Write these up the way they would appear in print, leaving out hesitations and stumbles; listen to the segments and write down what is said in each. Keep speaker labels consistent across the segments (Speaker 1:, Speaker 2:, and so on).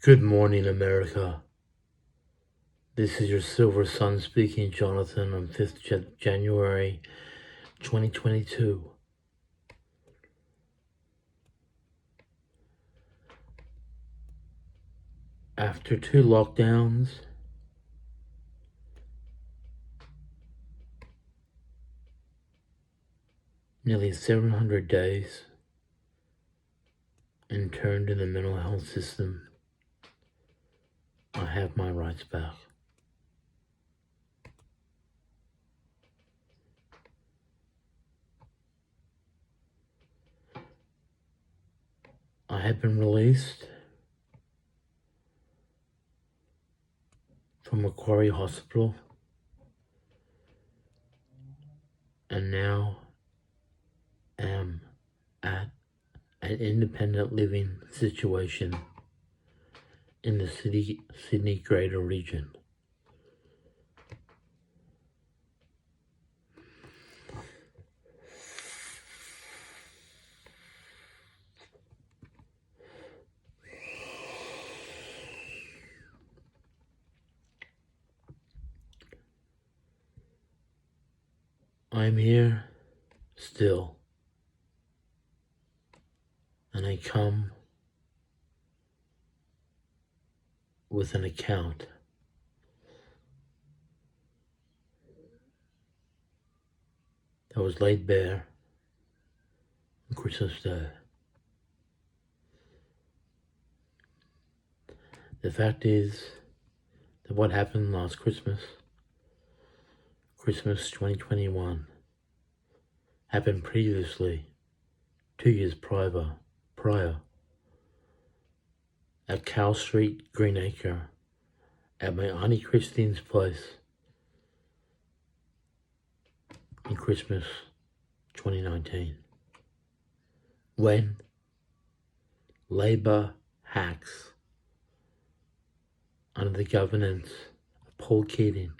Speaker 1: Good morning, America. This is your Silver Sun speaking, Jonathan, on 5th January 2022. After 2 lockdowns, nearly 700 days, interned in the mental health system, I have my rights back. I have been released from Macquarie Hospital and now am at an independent living situation in the Sydney Greater Region. I'm here still, and I come with an account that was laid bare on Christmas Day. The fact is that what happened last Christmas 2021, happened previously, 2 years prior, at Cal Street, Greenacre, at my Auntie Christine's place in Christmas 2019, when Labour hacks under the governance of Paul Keating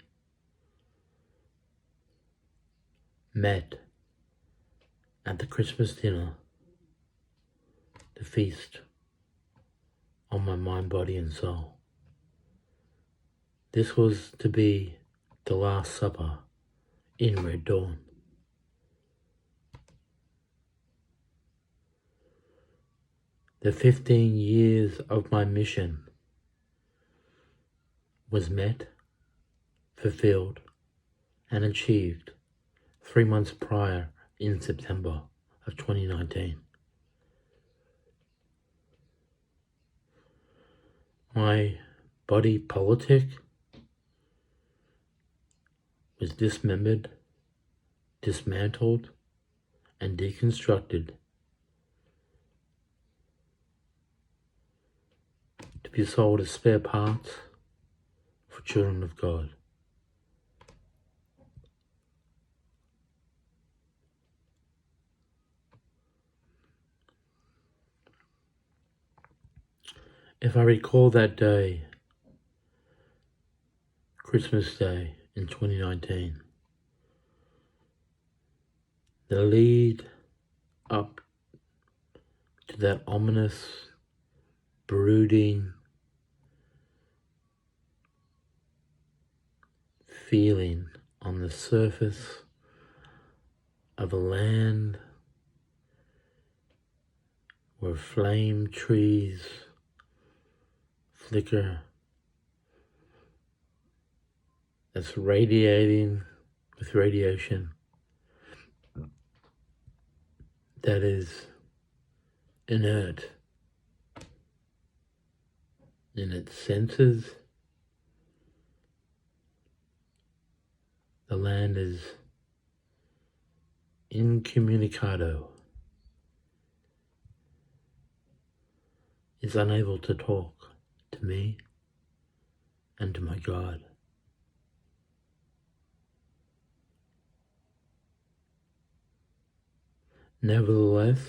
Speaker 1: met at the Christmas dinner to feast on my mind, body, and soul. This was to be the Last Supper in Red Dawn. The 15 years of my mission was met, fulfilled, and achieved 3 months prior in September of 2019. My body politic was dismembered, dismantled, and deconstructed to be sold as spare parts for children of God. If I recall that day, Christmas Day in 2019, the lead up to that ominous, brooding feeling on the surface of a land where flame trees flicker, that's radiating with radiation, that is inert in its senses. The land is incommunicado, is unable to talk to me and to my God. Nevertheless,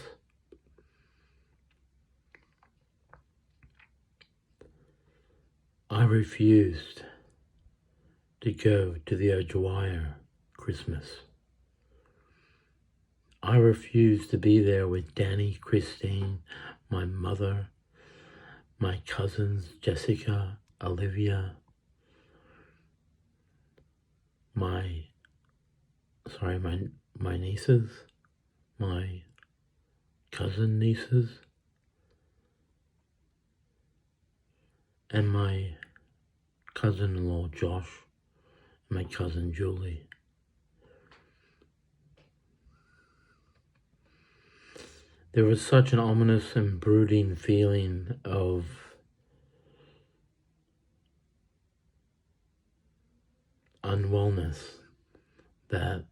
Speaker 1: I refused to go to the O'Dwyer Christmas. I refused to be there with Danny, Christine, my mother, my cousins Jessica, Olivia, my nieces, my cousin nieces, and my cousin-in-law Josh, and my cousin Julie. There was such an ominous and brooding feeling of unwellness that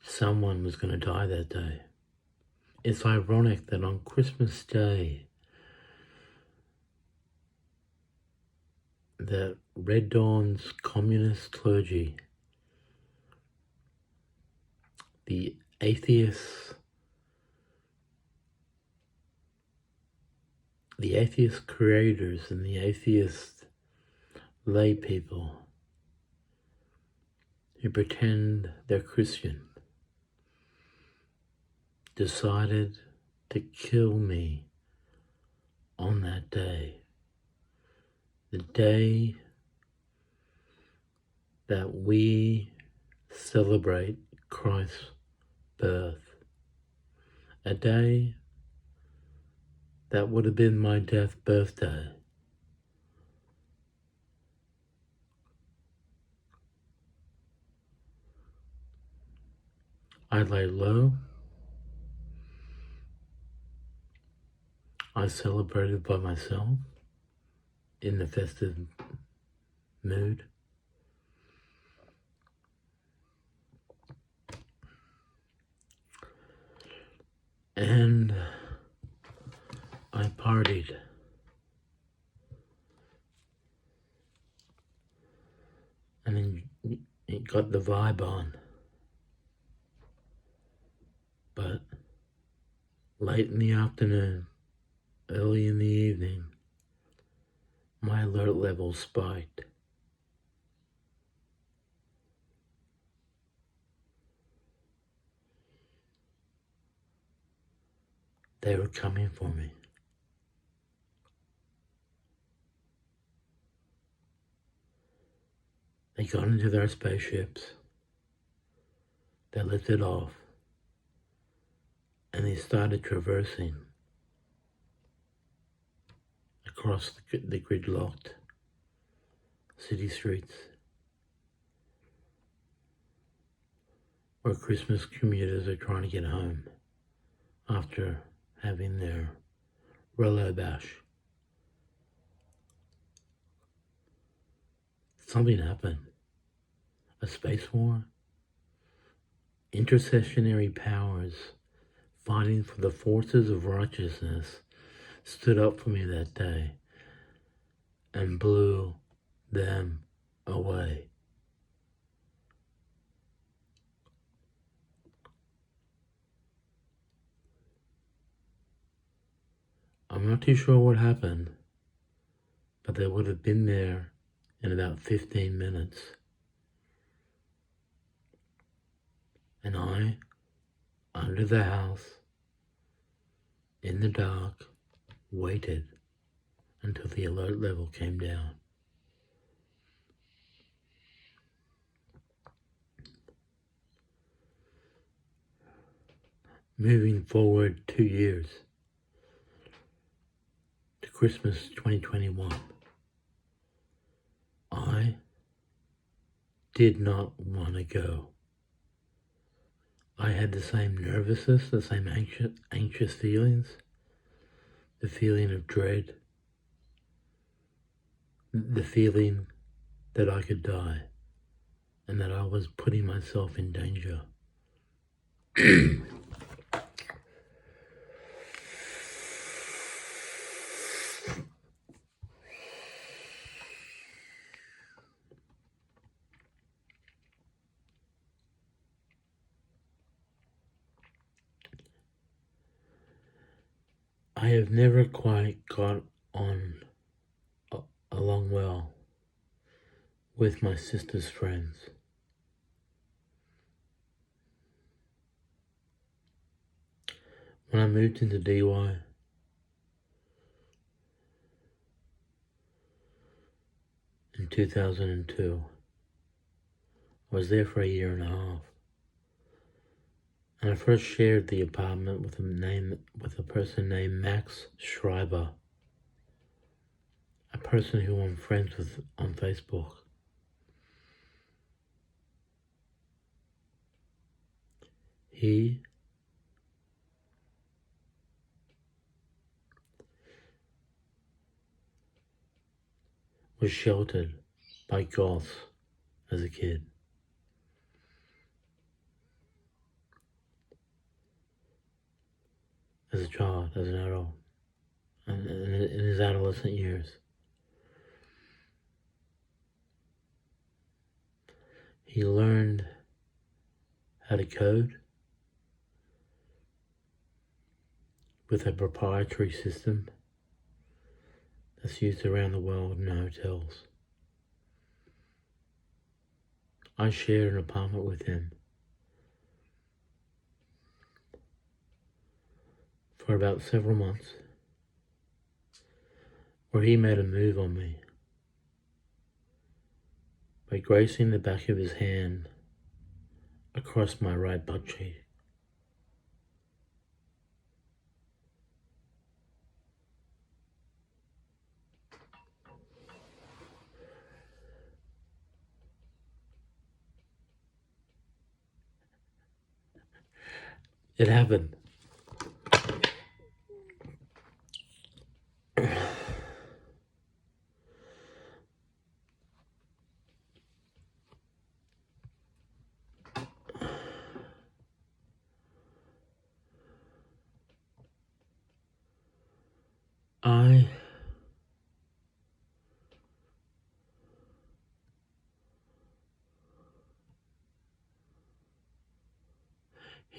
Speaker 1: someone was going to die that day. It's ironic that on Christmas Day, that Red Dawn's communist clergy, the atheists, creators and the atheist lay people who pretend they're Christian, decided to kill me on that day. The day that we celebrate Christ's birth. A day that would have been my death birthday. I lay low. I celebrated by myself in the festive mood. And I partied. And then it got the vibe on. But late in the afternoon, early in the evening, my alert level spiked. They were coming for me. They got into their spaceships. They lifted off. And they started traversing across the gridlocked city streets where Christmas commuters are trying to get home after having their Rolo bash. Something happened. A space war? Intercessionary powers fighting for the forces of righteousness stood up for me that day and blew them away. I'm not too sure what happened, but they would have been there in about 15 minutes. And I, under the house, in the dark, waited until the alert level came down. Moving forward 2 years to Christmas 2021, I did not want to go. I had the same nervousness, the same anxious feelings, the feeling of dread, the feeling that I could die and that I was putting myself in danger. I have never quite got along well with my sister's friends. When I moved into DY in 2002, I was there for a year and a half. And I first shared the apartment with a person named Max Schreiber, a person who I'm friends with on Facebook. He was sheltered by goths as a kid. As a child, as an adult, and in his adolescent years. He learned how to code with a proprietary system that's used around the world in hotels. I shared an apartment with him for about several months, where he made a move on me by gracing the back of his hand across my right butt cheek. It happened.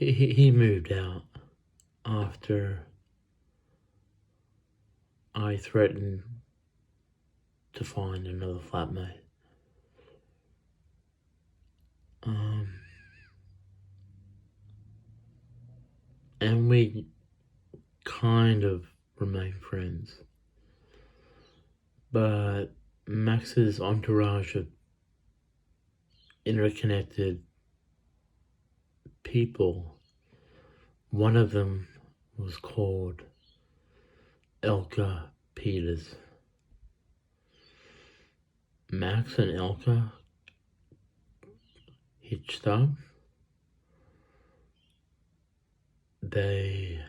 Speaker 1: He moved out after I threatened to find another flatmate. And we kind of remain friends. But Max's entourage of interconnected people, one of them was called Elka Peters. Max and Elka hitched up. They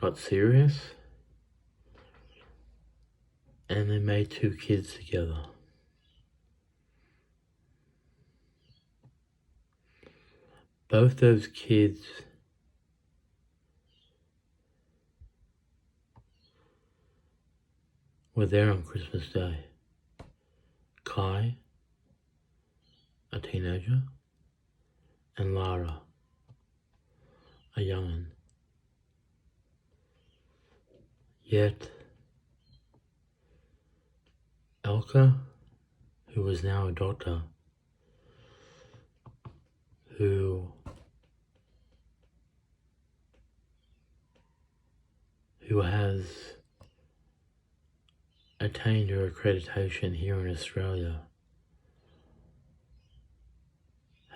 Speaker 1: got serious, and they made 2 kids together. Both those kids were there on Christmas Day. Kai, a teenager, and Lara, a young'un. Yet, Elka, who was now a doctor, who has attained her accreditation here in Australia,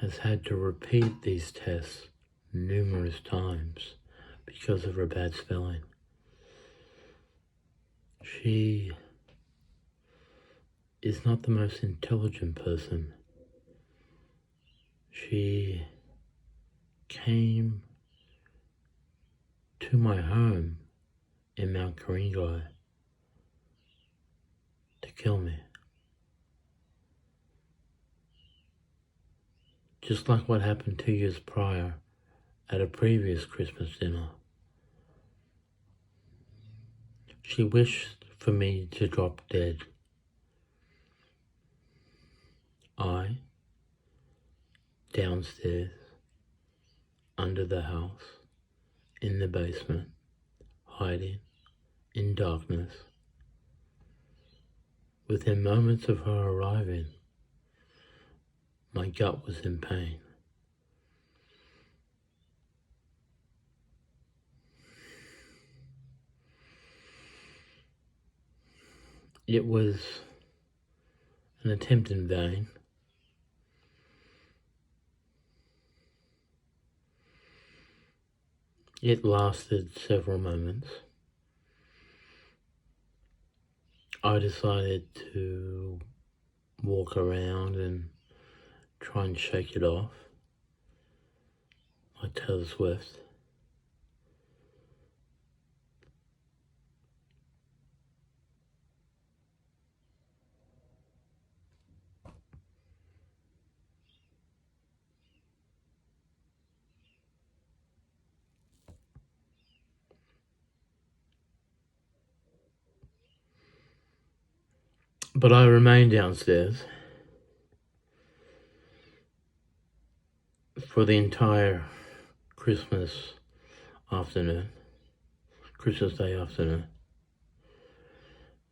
Speaker 1: has had to repeat these tests numerous times because of her bad spelling. She is not the most intelligent person. She came to my home in Mount Karingai to kill me. Just like what happened 2 years prior at a previous Christmas dinner. She wished for me to drop dead. I, downstairs, under the house, in the basement, hiding in darkness. Within moments of her arriving, my gut was in pain. It was an attempt in vain. It lasted several moments. I decided to walk around and try and shake it off, like Taylor Swift. But I remained downstairs for the entire Christmas Day afternoon,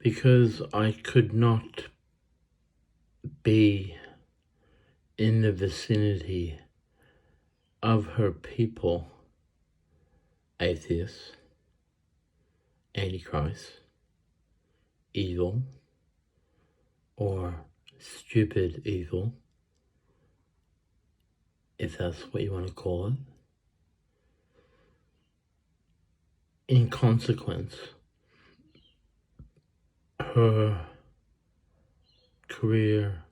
Speaker 1: because I could not be in the vicinity of her people, atheists, antichrist, evil, or stupid evil, if that's what you want to call it. In consequence, her career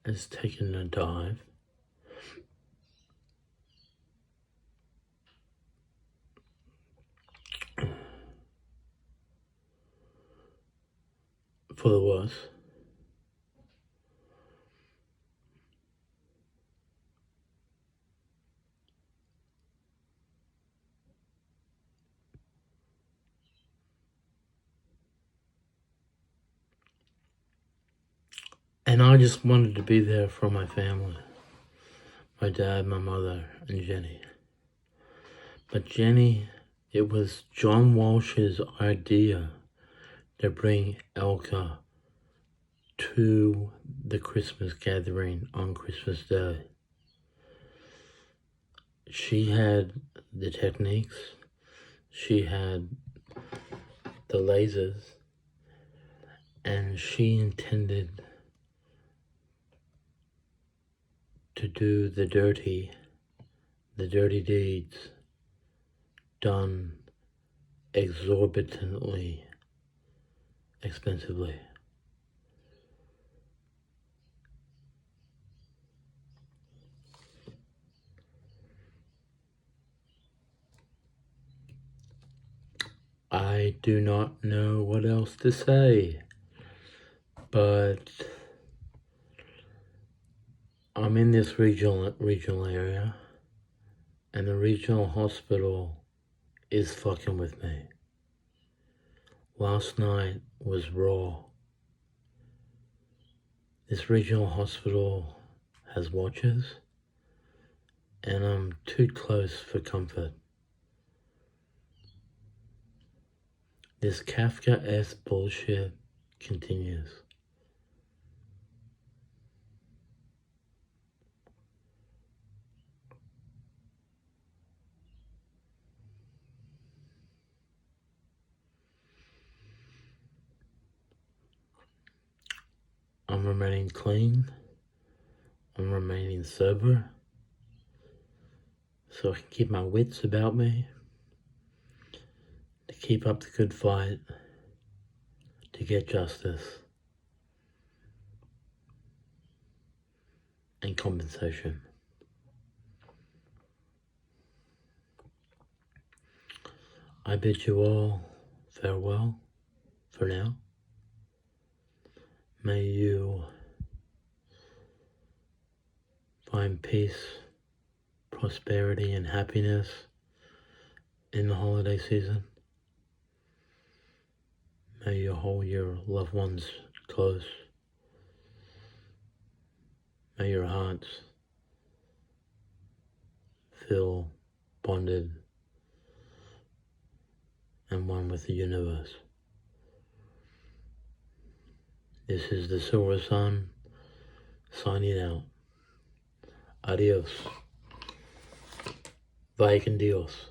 Speaker 1: has taken a dive. For the worse. And I just wanted to be there for my family. My dad, my mother, and Jenny. But Jenny, it was John Walsh's idea to bring Elka to the Christmas gathering on Christmas Day. She had the techniques, she had the lasers, and she intended to do the dirty deeds done exorbitantly expensively. I do not know what else to say, but I'm in this regional area, and the regional hospital is fucking with me. Last night was raw. This regional hospital has watchers, and I'm too close for comfort. This Kafka-esque bullshit continues. I'm remaining clean. I'm remaining sober, so I can keep my wits about me, to keep up the good fight, to get justice and compensation. I bid you all farewell for now. May you find peace, prosperity, and happiness in the holiday season. May you hold your loved ones close. May your hearts feel bonded and one with the universe. This is the Silver Sun, signing out. Adios. Vaya con Dios.